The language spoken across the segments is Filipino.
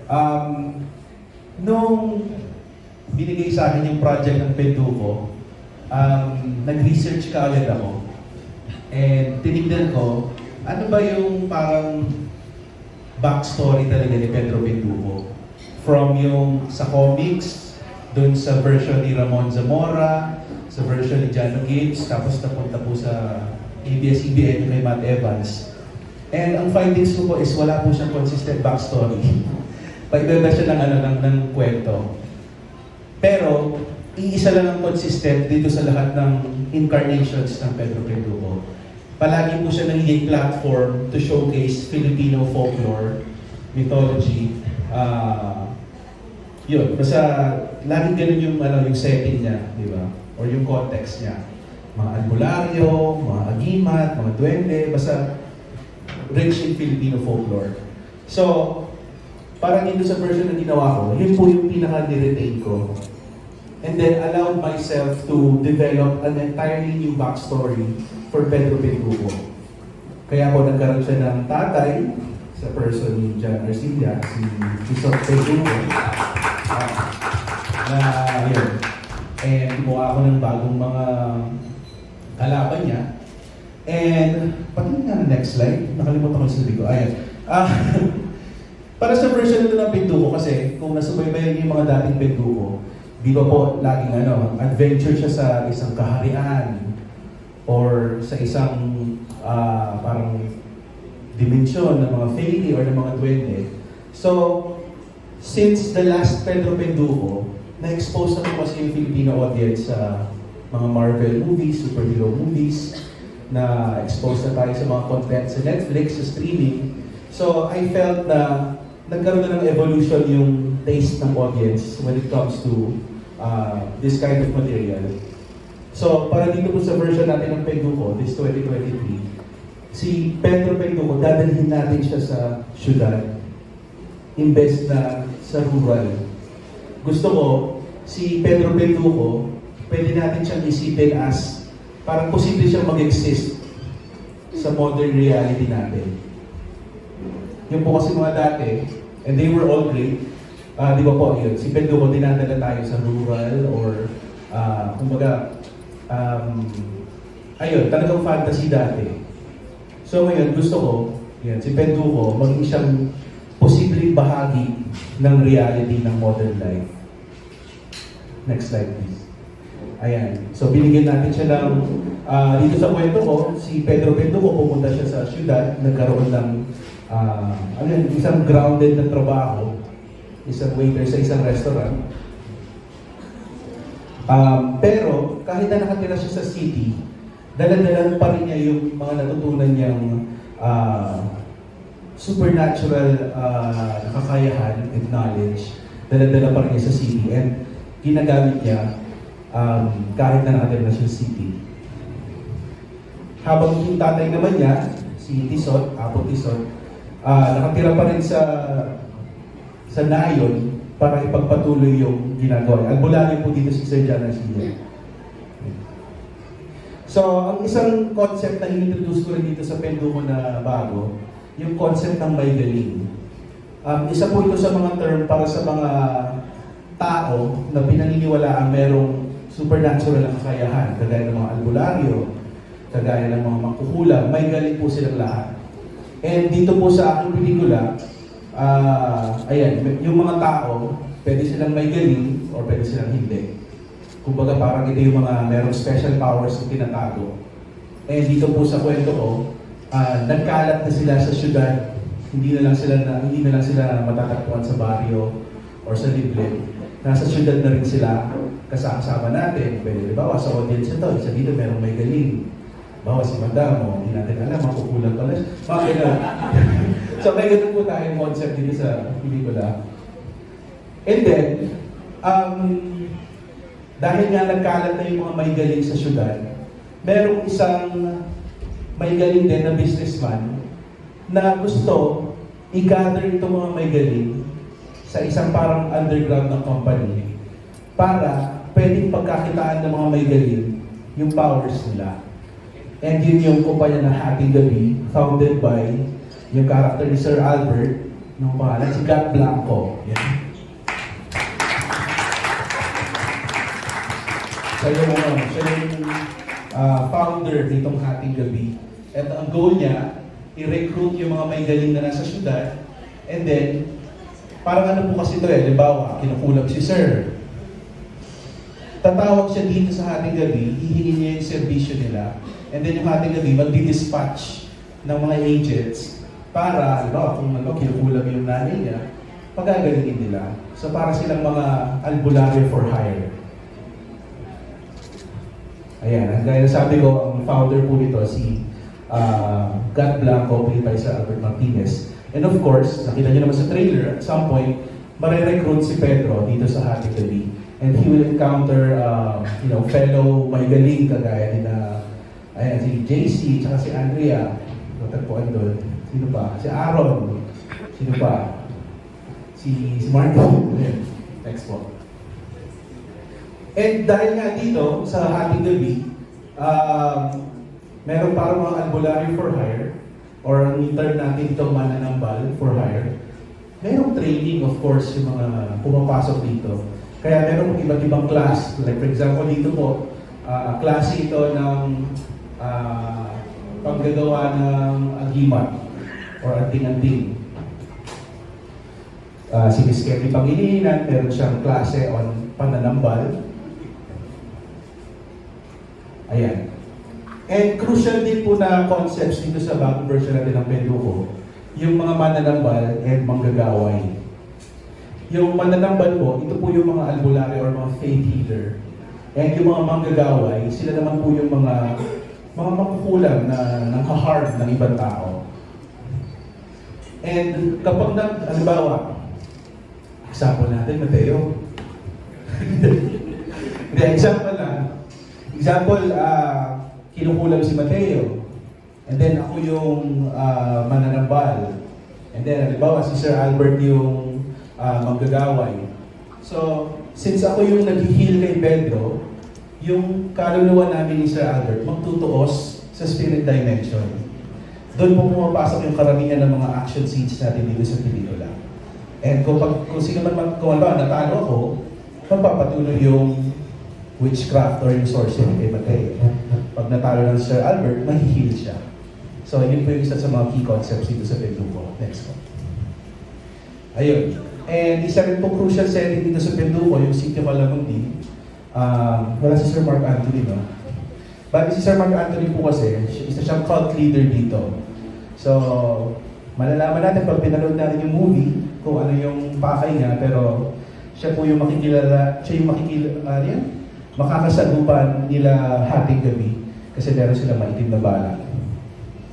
Um, nung binigay sa akin yung project ng Penduko, nag-research ka agad ako. And tinignan ko, ano ba yung parang backstory talaga ni Pedro Penduko? From yung sa comics, dun sa version ni Ramon Zamora, sa version ni Jano Gibbs, tapos napunta po sa ABS-CBN kay Matt Evans. And ang findings ko po is wala po siyang consistent backstory. Pag-iba siya ng kwento. Pero, iisa lang ang consistent dito sa lahat ng incarnations ng Pedro Penduko. Palagi po siya nagiging platform to showcase Filipino folklore, mythology. Yun, basta laging ganun yung setting niya, di ba? Or yung context niya. Mga albularyo, mga agimat, mga duwende, basta rich in Filipino folklore. So, parang dito sa version na ginawa ko, yun po yung pinaka-retain ko. And then allowed myself to develop an entirely new backstory for Pedro Penduko. Kaya ako nagkaroon siya ng tatay sa person ni John Arcilla, si Isot Penduko. Na yun. And gumawa ako ng bagong mga kalaban niya. And, patingin nga next slide. Nakalimutan ko yung sabi ko. Ayan. Para sa version nito ng Penduko kasi, kung nasubaybayan niyo yung mga dating Penduko, di ba po laging adventure siya sa isang kaharian or sa isang parang dimensyon ng mga fairy or ng mga duwende. So, since the last Pedro Penduko, na-expose na po kasi yung Filipino audience sa mga Marvel movies, superhero movies, na expose na tayo sa mga content sa Netflix, sa streaming. So, I felt na nagkaroon na ng evolution yung taste ng audience when it comes to this kind of material. So, para dito po sa version natin ng Penduko, this 2023, si Pedro Penduko, dadalhin natin siya sa syudad, imbes na sa rural. Gusto ko, si Pedro Penduko, pwede natin siyang isipin as parang posible siyang mag-exist sa modern reality natin. Yung po kasi mga dati, and they were all great, di ba po yun, si Penduko dinadala tayo sa rural or kumbaga, ayun, talagang fantasy dati. So ngayon, gusto ko, yan, si Penduko, maging siyang posibleng bahagi ng reality ng modern life. Next slide, please. Ayan. So, binigyan natin siya ng, dito sa kwento ko, si Pedro Penduko, pumunta siya sa syudad, nagkaroon ng, isang grounded na trabaho, isang waiter sa isang restaurant. Pero, kahit na nakatira siya sa city, dala-dala pa rin niya yung mga natutunan niyang supernatural kakayahan and knowledge, dala-dala pa rin niya sa city. And ginagamit niya kahit na nakatira na siya sa city. Habang yung tatay naman niya, si Tisot, Apo Tisot, nakatira pa rin sa nayon para ipagpatuloy yung ginagawa. Albularyo po dito si Sir John Arcilla. So, ang isang concept na inintroduce ko rin dito sa Penduko na bago, yung concept ng may galing. Isa po ito sa mga term para sa mga tao na pinaniniwalaan merong supernatural na kakayahan, kagaya ng mga albularyo, kagaya ng mga mangkukulam, may galing po silang lahat. And dito po sa aking pelikula, ayan, yung mga tao, pwede silang may galing or pwede silang hindi. Kumbaga parang ito yung mga merong special powers na tinatago. And dito po sa kwento ko, nagkalat na sila sa syudad, hindi na lang sila matatagpuan sa baryo or sa liblib. Nasa syudad na rin sila kasama natin. Pwede bawa sa audience ito, isa dito merong may galing. Bawa si Madamo, hindi natin alam, makukulang pala siya. Bakit na? So may ganun po tayong concept dito sa pelikula. And then, dahil nga nagkalat na yung mga may galing sa syudad, merong isang may galing din na businessman na gusto i-gather itong mga may galing sa isang parang underground na company para pwedeng pagkakitaan ng mga may galing yung powers nila. And yun yung kumpanya na Hating Gabi, founded by yung character ni Sir Albert, Anong pangalan? Si God Blanco. Yan. Siya yung founder nitong Hating Gabi. At ang goal niya, i-recruit yung mga may galing na nasa syudad. And then, parang ano po kasi ito halimbawa, kinukulam si Sir. Tatawag siya dito sa Hating Gabi, hihingin niya yung servisyo nila. And then yung Hating Gabi, magdi-dispatch ng mga agents para, halimbawa, kung kinukulam yung nanay niya, pagagalingin nila. So para silang mga albularyo for hire. Ayan, gaya sabi ko, ang founder po nito si God Blanco, played by Sir Albert Martinez. And of course, nakita niyo naman sa trailer, at some point, marirecruit si Pedro dito sa Hating Gabi. And he will encounter, fellow may galing kagaya ni ayan, si JC, tsaka si Andrea. Natagpuan doon. Sino pa? Si Aaron. Sino pa? Si Marco. Next po. And dahil nga dito, sa Hating Gabi, meron parang mga albularyo for hire, or ang term natin itong mananambal for hire. Merong training, of course, yung mga pumapasok dito. Kaya meron iba't ibang class. Like for example, dito po, klase ito ng paggagawa ng agimat or anting-anting. Si Miss Kelly Pangilinan, meron siyang klase on pananambal. Ayan. And crucial din po na concepts dito sa bagong version natin ng Penduko, yung mga mananambal and manggagaway. Yung mananambal po, ito po yung mga albularyo or mga faith healer. And yung mga manggagaway, sila naman po yung mga makukulam na nangha-hard ng ibang tao. And kapag halimbawa, example natin, Mateo. Hindi, example lang. Example, kinukulam si Mateo. And then ako yung mananambal. And then, halimbawa, si Sir Albert yung manggagaway. So, since ako yung nag-heal kay Pedro, yung kaluluwa namin ni Sir Albert magtutuos sa spirit dimension. Doon po pumapasok yung karamihan ng mga action scenes natin dito sa pelikula. And kung sino man, kung natalo ako, magpapatuloy yung witchcraft or yung sorcery kay Mateo. Pag natalo ng Sir Albert, mahihil siya. So, yun po yung isa sa mga key concepts dito sa Penduko. Next one. Ayun. And isa rin po crucial setting dito sa Penduko, yung City of Alamundi. Wala si Sir Mark Anthony, no? Bali si Sir Mark Anthony po kasi, isa siyang cult leader dito. So, malalaman natin pag pinanood natin yung movie, kung ano yung pakay niya, pero siya po yung makakasagupan nila Hating Gabi kasi meron sila maitim na bala.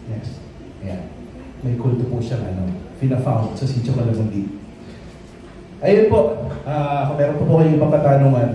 Next. Ayan. May kulto po siyang pina-found sa Sitio Calamundi. Ayun po. Kung meron po kayong ibang katanungan,